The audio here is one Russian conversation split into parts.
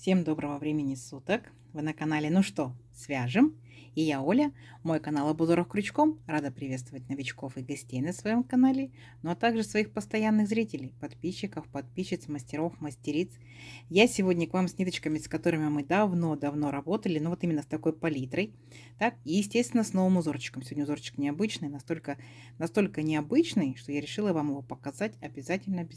Всем доброго времени суток! Вы на канале «Ну что, свяжем?» И я Оля, мой канал об узорах крючком. Рада приветствовать новичков и гостей на своем канале, ну а также своих постоянных зрителей, подписчиков, подписчиц, мастеров, мастериц. Я сегодня к вам с ниточками, с которыми мы давно-давно работали, ну вот именно с такой палитрой. Так, и естественно с новым узорчиком. Сегодня узорчик необычный, настолько необычный, что я решила вам его показать обязательно.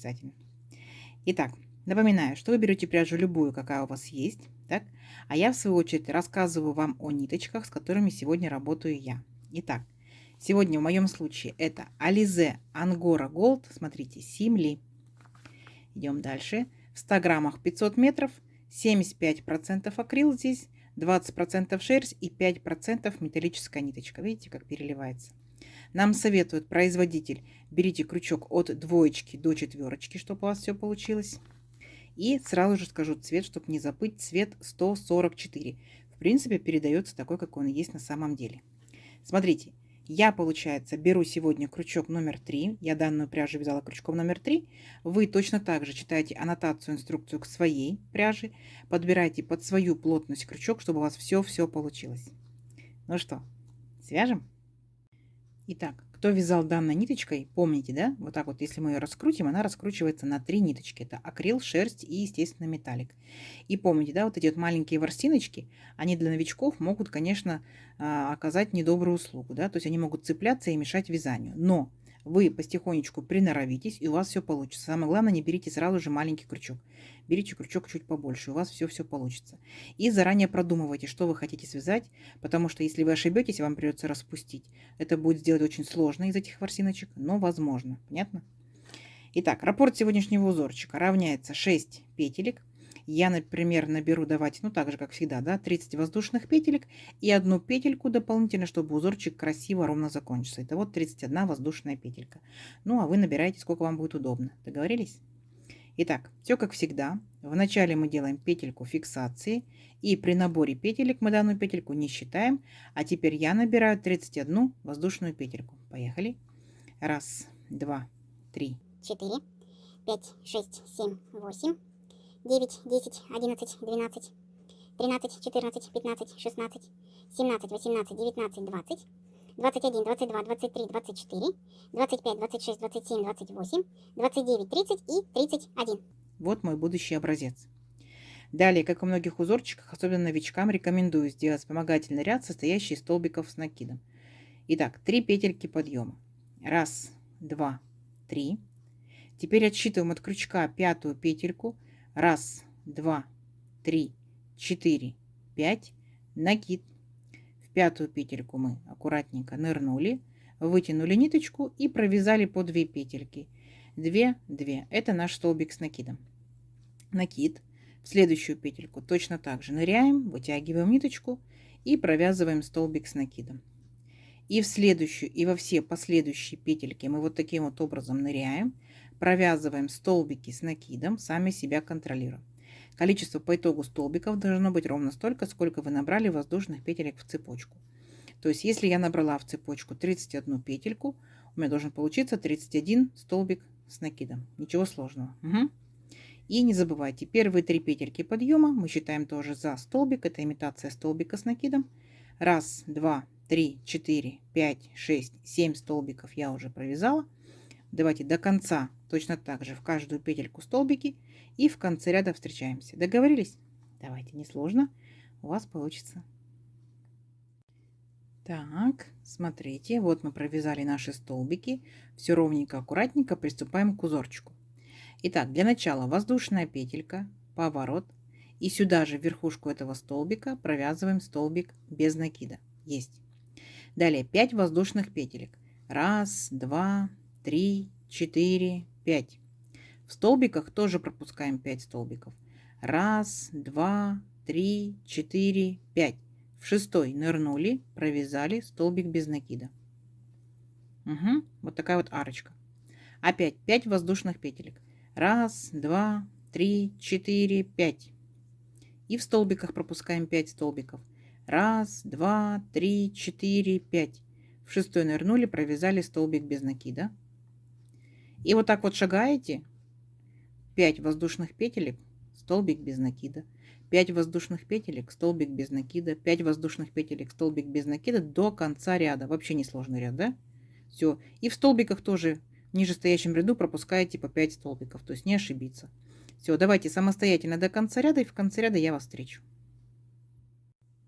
Итак, напоминаю, что вы берете пряжу любую, какая у вас есть, так? А я в свою очередь рассказываю вам о ниточках, с которыми сегодня работаю я. Итак, сегодня в моем случае это Alize Angora Gold, смотрите, Симли. Идем дальше. В 100 граммах 500 метров, 75% акрил здесь, 20% шерсть и 5% металлическая ниточка. Видите, как переливается? Нам советует производитель, берите крючок от двоечки до четверочки, чтобы у вас все получилось. И сразу же скажу цвет, чтобы не забыть, цвет 144. В принципе, передается такой, как он есть на самом деле. Смотрите, я, получается, беру сегодня крючок номер 3. Я данную пряжу вязала крючком номер 3. Вы точно так же читаете аннотацию, инструкцию к своей пряже. Подбирайте под свою плотность крючок, чтобы у вас все получилось. Ну что, свяжем? Итак, кто вязал данной ниточкой, помните, да? Вот так вот, если мы ее раскрутим, она раскручивается на 3 ниточки. Это акрил, шерсть и, естественно, металлик. И помните, да, вот эти вот маленькие ворсиночки, они для новичков могут, конечно, оказать недобрую услугу, да? То есть они могут цепляться и мешать вязанию. Но вы потихонечку приноровитесь, и у вас все получится. Самое главное, не берите сразу же маленький крючок. Берите крючок чуть побольше, у вас все получится. И заранее продумывайте, что вы хотите связать, потому что если вы ошибетесь, вам придется распустить. Это будет сделать очень сложно из этих ворсиночек, но возможно. Понятно? Итак, раппорт сегодняшнего узорчика равняется 6 петелек. Я, например, наберу, давайте, ну так же, как всегда, да, 30 воздушных петелек и одну петельку дополнительно, чтобы узорчик красиво, ровно закончился. Это вот 31 воздушная петелька. Ну, а вы набираете, сколько вам будет удобно. Договорились? Итак, все как всегда. Вначале мы делаем петельку фиксации, и при наборе петелек мы данную петельку не считаем. А теперь я набираю 31 воздушную петельку. Поехали. Раз, два, три, 4, 5, 6, 7, 8, 9, 10, 11, 12, 13, 14, 15, 16, 17, 18, 19, 20, 21, 22, 23, 24, 25, 26, 27, 28, 29, 30 и 31. Вот мой будущий образец. Далее, как и у многих узорчиках, особенно новичкам, рекомендую сделать вспомогательный ряд, состоящий из столбиков с накидом. Итак, 3 петельки подъема. Раз, два, три. Теперь отсчитываем от крючка пятую петельку. Раз, два, три, 4, 5. Накид. В пятую петельку мы аккуратненько нырнули, вытянули ниточку и провязали по 2 петельки. 2, 2. Это наш столбик с накидом. Накид. В следующую петельку точно так же ныряем, вытягиваем ниточку и провязываем столбик с накидом. И в следующую, и во все последующие петельки мы вот таким вот образом ныряем, провязываем столбики с накидом, сами себя контролируем. Количество по итогу столбиков должно быть ровно столько, сколько вы набрали воздушных петелек в цепочку. То есть, если я набрала в цепочку 31 петельку, у меня должен получиться 31 столбик с накидом. Ничего сложного. Угу. И не забывайте, первые 3 петельки подъема мы считаем тоже за столбик. Это имитация столбика с накидом. Раз, два, 3, 4, 5, 6, 7 столбиков я уже провязала. Давайте до конца точно так же в каждую петельку столбики. И в конце ряда встречаемся. Договорились? Давайте, несложно. У вас получится. Так, смотрите, вот мы провязали наши столбики. Все ровненько, аккуратненько приступаем к узорчику. Итак, для начала воздушная петелька, поворот. И сюда же в верхушку этого столбика провязываем столбик без накида. Есть. Далее 5 воздушных петелек. Раз, два, 3, 4, 5. В столбиках тоже пропускаем 5 столбиков. Раз, два, 3, 4, 5. В шестой нырнули, провязали столбик без накида. Угу, вот такая вот арочка. Опять 5 воздушных петелек. Раз, два, 3, 4, 5. И в столбиках пропускаем 5 столбиков. Раз, два, 3, 4, 5. В шестой нырнули, провязали столбик без накида. И вот так вот шагаете. 5 воздушных петелек, столбик без накида. 5 воздушных петелек, столбик без накида, 5 воздушных петелек, столбик без накида до конца ряда. Вообще несложный ряд, да? Все. И в столбиках тоже в нижестоящем ряду пропускаете по 5 столбиков, то есть не ошибиться. Все, давайте самостоятельно до конца ряда, и в конце ряда я вас встречу.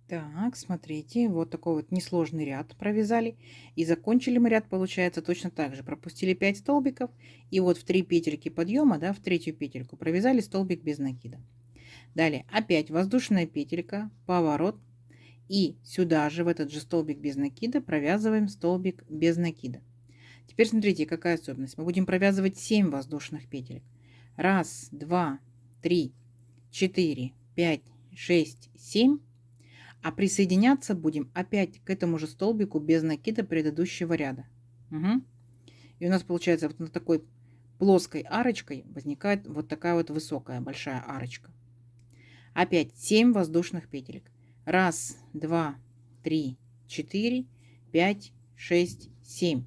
Так, смотрите, вот такой вот несложный ряд провязали. И закончили мы ряд, получается, точно так же. Пропустили 5 столбиков. И вот в 3 петельки подъема, да, в третью петельку провязали столбик без накида. Далее опять воздушная петелька, поворот. И сюда же, в этот же столбик без накида, провязываем столбик без накида. Теперь смотрите, какая особенность. Мы будем провязывать 7 воздушных петелек. 1, 2, 3, 4, 5, 6, 7. А присоединяться будем опять к этому же столбику без накида предыдущего ряда. Угу. И у нас получается вот на такой плоской арочкой возникает вот такая вот высокая большая арочка. Опять 7 воздушных петелек. 1, 2, 3, 4, 5, 6, 7.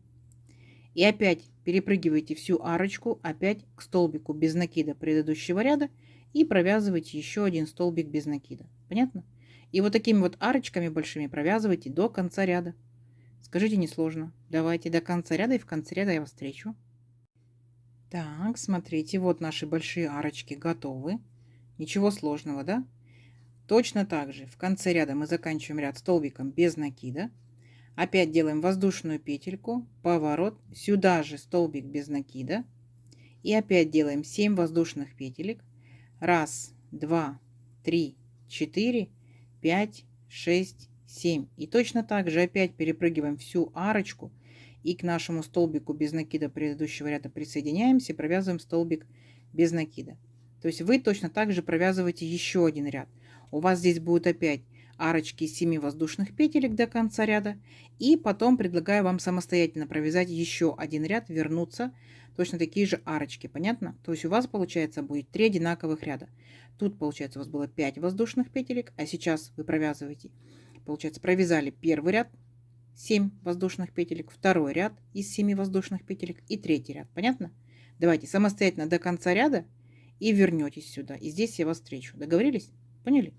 И опять перепрыгиваете всю арочку опять к столбику без накида предыдущего ряда и провязываете еще один столбик без накида. Понятно? И вот такими вот арочками большими провязывайте до конца ряда. Скажите, несложно. Давайте до конца ряда, и в конце ряда я вас встречу. Так, смотрите, вот наши большие арочки готовы. Ничего сложного, да? Точно так же в конце ряда мы заканчиваем ряд столбиком без накида. Опять делаем воздушную петельку, поворот, сюда же столбик без накида. И опять делаем 7 воздушных петелек. 1, 2, 3, 4, 5, 6, 7. И точно так же опять перепрыгиваем всю арочку и к нашему столбику без накида предыдущего ряда присоединяемся и провязываем столбик без накида. То есть вы точно так же провязываете еще один ряд. У вас здесь будет опять арочки из 7 воздушных петелек до конца ряда. И потом предлагаю вам самостоятельно провязать еще один ряд, вернуться. Точно такие же арочки, понятно? То есть у вас получается будет 3 одинаковых ряда. Тут получается у вас было 5 воздушных петелек, а сейчас вы провязываете. Получается, провязали первый ряд, 7 воздушных петелек, второй ряд из 7 воздушных петелек и третий ряд. Понятно? Давайте самостоятельно до конца ряда и вернетесь сюда. И здесь я вас встречу. Договорились? Поняли?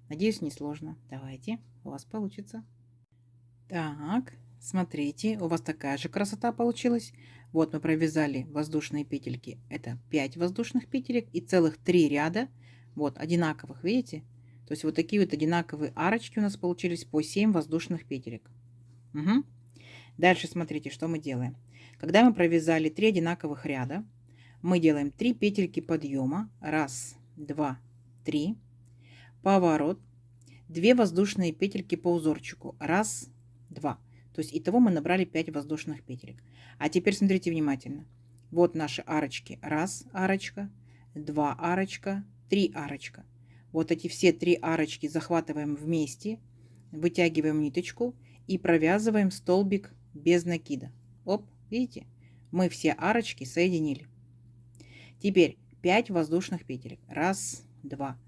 Надеюсь, не сложно. Давайте, у вас получится. Так, смотрите, у вас такая же красота получилась. Вот мы провязали воздушные петельки. Это 5 воздушных петелек и целых 3 ряда. Вот, одинаковых, видите? То есть вот такие вот одинаковые арочки у нас получились по 7 воздушных петелек. Угу. Дальше смотрите, что мы делаем. Когда мы провязали 3 одинаковых ряда, мы делаем 3 петельки подъема. 1, 2, 3. Поворот. 2 воздушные петельки по узорчику. 1, 2. То есть итого мы набрали 5 воздушных петелек. А теперь смотрите внимательно. Вот наши арочки. 1 арочка, 2 арочка, 3 арочка. Вот эти все 3 арочки захватываем вместе, вытягиваем ниточку и провязываем столбик без накида. Оп, видите? Мы все арочки соединили. Теперь 5 воздушных петелек. 1, 2,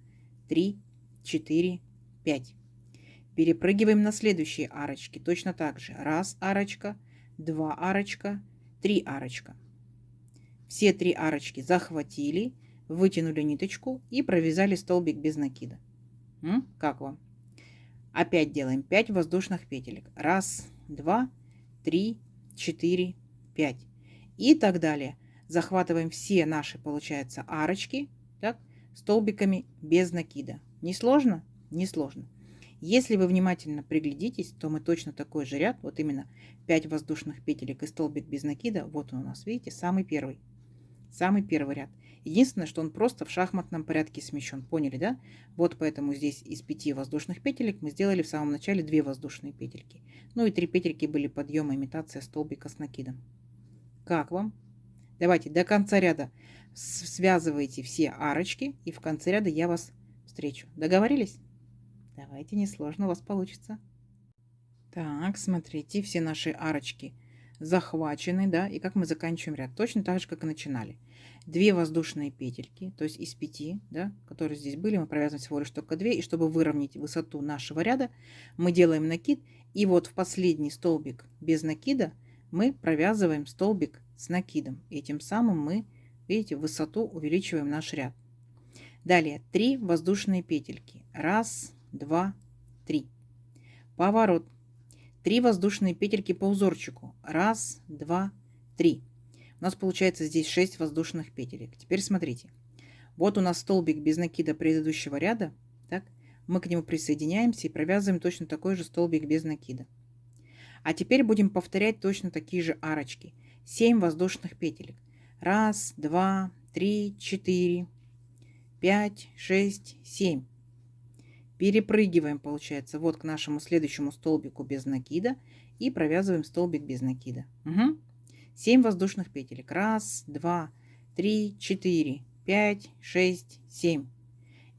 3, 4, 5. Перепрыгиваем на следующие арочки. Точно так же. 1 арочка, 2 арочка, 3 арочка. Все 3 арочки захватили, вытянули ниточку и провязали столбик без накида. Как вам? Опять делаем 5 воздушных петелек. 1, 2, 3, 4, 5. И так далее. Захватываем все наши, получается, арочки, так, столбиками без накида. Не сложно? Не сложно. Если вы внимательно приглядитесь, то мы точно такой же ряд, вот именно 5 воздушных петелек и столбик без накида, вот он у нас, видите, самый первый ряд. Единственное, что он просто в шахматном порядке смещен, поняли, да? Вот поэтому здесь из 5 воздушных петелек мы сделали в самом начале 2 воздушные петельки. Ну и 3 петельки были подъема, имитация столбика с накидом. Как вам? Давайте до конца ряда связывайте все арочки, и в конце ряда я вас встречу. Договорились? Давайте, несложно, у вас получится. Так, смотрите, все наши арочки захвачены, да, и как мы заканчиваем ряд? Точно так же, как и начинали. 2 воздушные петельки, то есть из 5, да, которые здесь были, мы провязываем всего лишь только 2, и чтобы выровнять высоту нашего ряда, мы делаем накид, и вот в последний столбик без накида мы провязываем столбик с накидом, и тем самым мы, видите, в высоту увеличиваем наш ряд. Далее 3 воздушные петельки. Раз, два, три. Поворот. 3 воздушные петельки по узорчику. Раз, два, три. У нас получается здесь 6 воздушных петелек. Теперь смотрите. Вот у нас столбик без накида предыдущего ряда. Так, мы к нему присоединяемся и провязываем точно такой же столбик без накида. А теперь будем повторять точно такие же арочки. 7 воздушных петелек. Раз, два, три, четыре, 5, 6, 7. Перепрыгиваем, получается, вот к нашему следующему столбику без накида и провязываем столбик без накида. Угу. 7 воздушных петелек. Раз, два, три, 4, 5, 6, 7.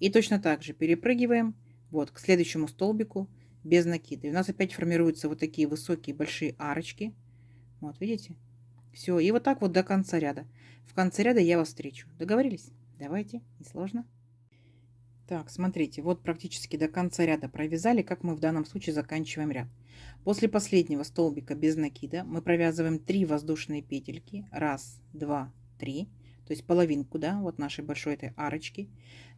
И точно так же перепрыгиваем вот к следующему столбику без накида. И у нас опять формируются вот такие высокие большие арочки. Вот, видите? Все, и вот так вот до конца ряда. В конце ряда я вас встречу. Договорились? Давайте, несложно. Так, смотрите, вот практически до конца ряда провязали, как мы в данном случае заканчиваем ряд. После последнего столбика без накида мы провязываем 3 воздушные петельки. Раз, два, три. То есть половинку, да, вот нашей большой этой арочки.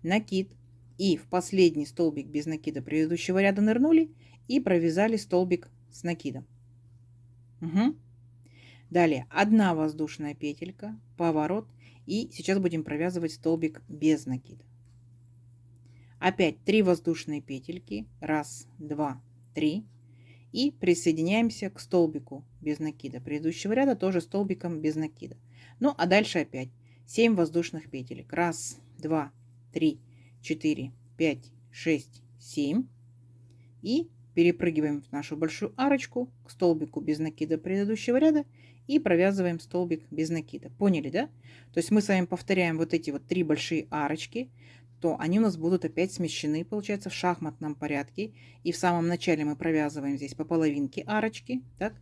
Накид. И в последний столбик без накида предыдущего ряда нырнули и провязали столбик с накидом. Угу. Далее 1 воздушная петелька, поворот. И сейчас будем провязывать столбик без накида. Опять 3 воздушные петельки. Раз, два, три. И присоединяемся к столбику без накида предыдущего ряда, тоже столбиком без накида. Ну, а дальше опять 7 воздушных петелек. Раз, два, три, 4, 5, 6, 7. И перепрыгиваем в нашу большую арочку к столбику без накида предыдущего ряда и провязываем столбик без накида. Поняли, да? То есть мы с вами повторяем вот эти вот 3 большие арочки, то они у нас будут опять смещены, получается, в шахматном порядке. И в самом начале мы провязываем здесь по половинке арочки. Так?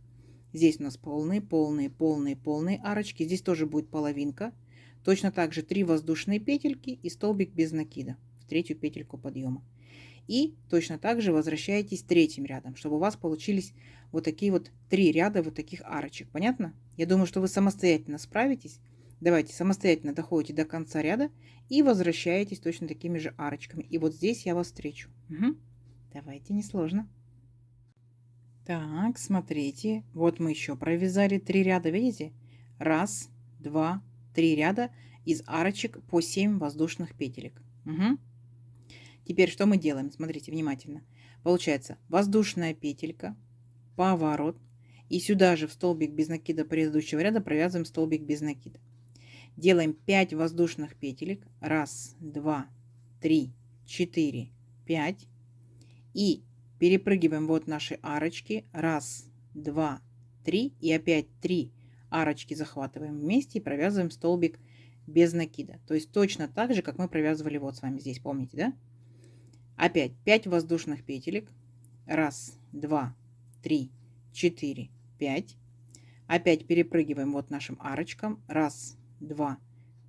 Здесь у нас полные, полные, полные, полные арочки. Здесь тоже будет половинка. Точно так же 3 воздушные петельки и столбик без накида в третью петельку подъема. И точно так же возвращаетесь третьим рядом, чтобы у вас получились вот такие вот 3 ряда вот таких арочек. Понятно? Я думаю, что вы самостоятельно справитесь. Давайте самостоятельно доходите до конца ряда и возвращаетесь точно такими же арочками. И вот здесь я вас встречу. Угу. Давайте, несложно. Так, смотрите. Вот мы еще провязали 3 ряда, видите? Раз, два, 3 ряда из арочек по 7 воздушных петелек. Угу. Теперь что мы делаем? Смотрите внимательно. Получается воздушная петелька, поворот. И сюда же в столбик без накида предыдущего ряда провязываем столбик без накида. Делаем 5 воздушных петелек. Раз, два, три, 4, 5. И перепрыгиваем вот наши арочки. Раз, два, три. И опять 3 арочки захватываем вместе и провязываем столбик без накида. То есть точно так же, как мы провязывали вот с вами здесь. Помните, да? Опять 5 воздушных петелек. Раз, два, три, 4, 5. Опять перепрыгиваем вот нашим арочкам. Раз, два,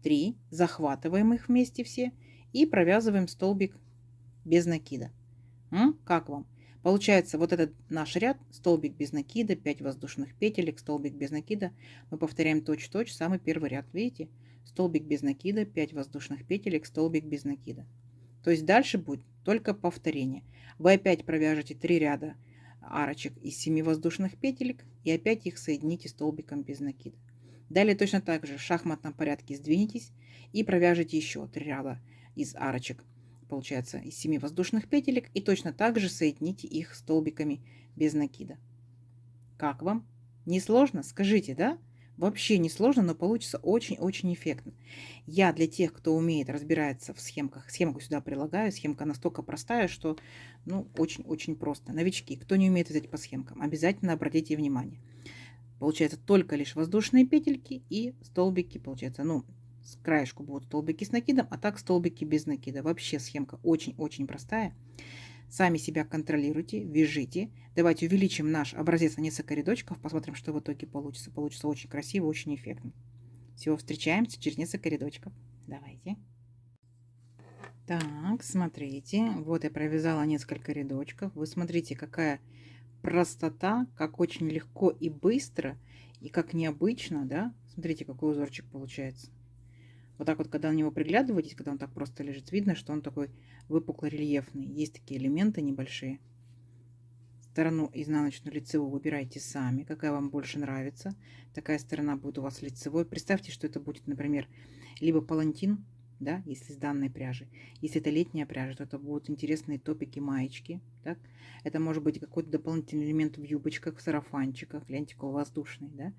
три. Захватываем их вместе все и провязываем столбик без накида. Как вам? Получается вот этот наш ряд, столбик без накида, 5 воздушных петелек, столбик без накида. Мы повторяем точь-в-точь самый первый ряд. Видите? Столбик без накида, 5 воздушных петелек, столбик без накида. То есть дальше будет только повторение. Вы опять провяжете 3 ряда арочек из 7 воздушных петелек и опять их соедините столбиком без накида. Далее точно так же в шахматном порядке сдвинетесь и провяжете еще 3 ряда из арочек, получается, из 7 воздушных петелек и точно так же соедините их столбиками без накида. Как вам? Несложно? Скажите, да? Вообще не сложно, но получится очень-очень эффектно. Я для тех, кто умеет, разбирается в схемках, схемку сюда прилагаю. Схемка настолько простая, что ну, очень-очень просто. Новички, кто не умеет вязать по схемкам, обязательно обратите внимание. Получается только лишь воздушные петельки и столбики, получается, ну, с краешку будут столбики с накидом, а так столбики без накида. Вообще схемка очень-очень простая. Сами себя контролируйте, вяжите. Давайте увеличим наш образец на несколько рядочков, посмотрим, что в итоге получится. Получится очень красиво, очень эффектно. Все, встречаемся через несколько рядочков. Давайте. Так, смотрите, вот я провязала несколько рядочков. Вы смотрите, какая простота, как очень легко и быстро, и как необычно, да? Смотрите, какой узорчик получается. Вот так вот, когда на него приглядываетесь, когда он так просто лежит, видно, что он такой выпукло-рельефный. Есть такие элементы небольшие. Сторону изнаночную лицевую выбирайте сами, какая вам больше нравится. Такая сторона будет у вас лицевой. Представьте, что это будет, например, либо палантин, да, если с данной пряжи. Если это летняя пряжа, то это будут интересные топики, маечки. Так? Это может быть какой-то дополнительный элемент в юбочках, в сарафанчиках, лентиково-воздушный. Да?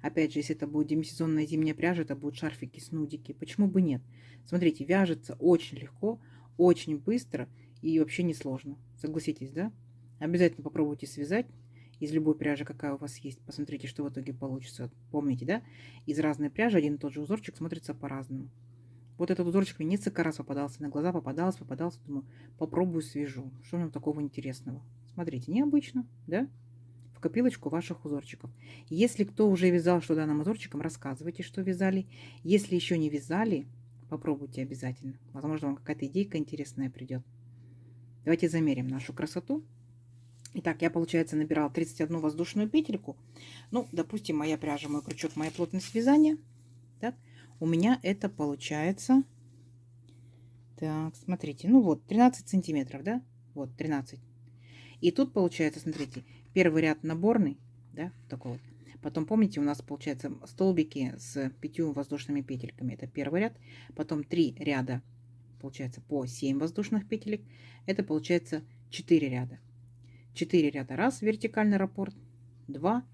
Опять же, если это будет демисезонная зимняя пряжа, это будут шарфики, снудики. Почему бы нет? Смотрите, вяжется очень легко, очень быстро и вообще не сложно. Согласитесь, да? Обязательно попробуйте связать из любой пряжи, какая у вас есть. Посмотрите, что в итоге получится. Помните, да? Из разной пряжи один и тот же узорчик смотрится по-разному. Вот этот узорчик мне несколько раз попадался на глаза, попадался. Думаю, попробую свяжу. Что в нем такого интересного? Смотрите, необычно, да? В копилочку ваших узорчиков. Если кто уже вязал что данным узорчиком, рассказывайте, что вязали. Если еще не вязали, попробуйте обязательно. Возможно, вам какая-то идейка интересная придет. Давайте замерим нашу красоту. Итак, я, получается, набирала 31 воздушную петельку. Ну, допустим, моя пряжа, мой крючок, моя плотность вязания. Так, у меня это получается... Так, смотрите, ну вот, 13 сантиметров, да? Вот, 13. И тут получается, смотрите, первый ряд наборный, да, такой вот. Потом, помните, у нас получается столбики с 5 воздушными петельками. Это первый ряд. Потом 3 ряда, получается, по 7 воздушных петелек. Это получается 4 ряда. 4 ряда. Раз, вертикальный раппорт. 2,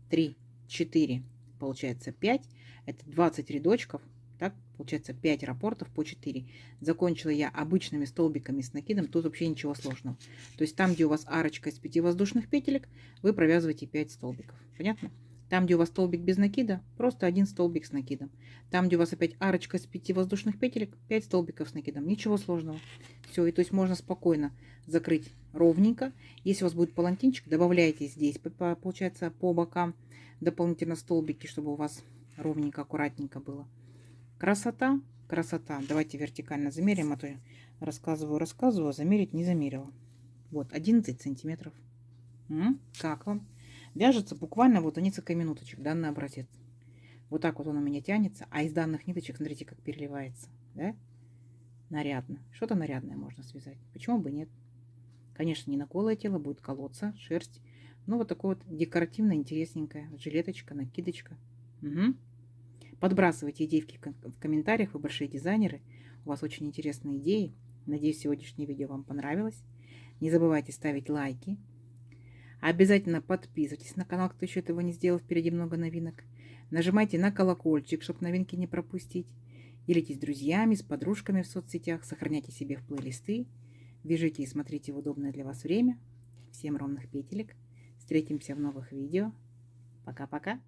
3, 4. Получается 5. Это 20 рядочков. Так, получается 5 раппортов по 4. Закончила я обычными столбиками с накидом. Тут вообще ничего сложного. То есть там, где у вас арочка из 5 воздушных петелек, вы провязываете 5 столбиков. Понятно? Там, где у вас столбик без накида, просто один столбик с накидом. Там, где у вас опять арочка из 5 воздушных петелек, 5 столбиков с накидом. Ничего сложного. Все, и то есть можно спокойно закрыть ровненько. Если у вас будет палантинчик, добавляйте здесь, получается, по бокам дополнительно столбики, чтобы у вас ровненько, аккуратненько было. Красота, красота. Давайте вертикально замерим, а то я рассказываю, замерить не замерила. Вот, 11 сантиметров. Как вам? Вяжется буквально вот несколько минуточек данный образец. Вот так вот он у меня тянется, а из данных ниточек, смотрите, как переливается, да? Нарядно. Что-то нарядное можно связать. Почему бы нет? Конечно, не на голое тело, будет колоться, шерсть. Ну, вот такое вот декоративное, интересненькое. Жилеточка, накидочка. Угу. Подбрасывайте идеи в комментариях, вы большие дизайнеры. У вас очень интересные идеи. Надеюсь, сегодняшнее видео вам понравилось. Не забывайте ставить лайки. Обязательно подписывайтесь на канал, кто еще этого не сделал. Впереди много новинок. Нажимайте на колокольчик, чтобы новинки не пропустить. Делитесь с друзьями, с подружками в соцсетях. Сохраняйте себе в плейлисты. Вяжите и смотрите в удобное для вас время. Всем ровных петелек. Встретимся в новых видео. Пока-пока.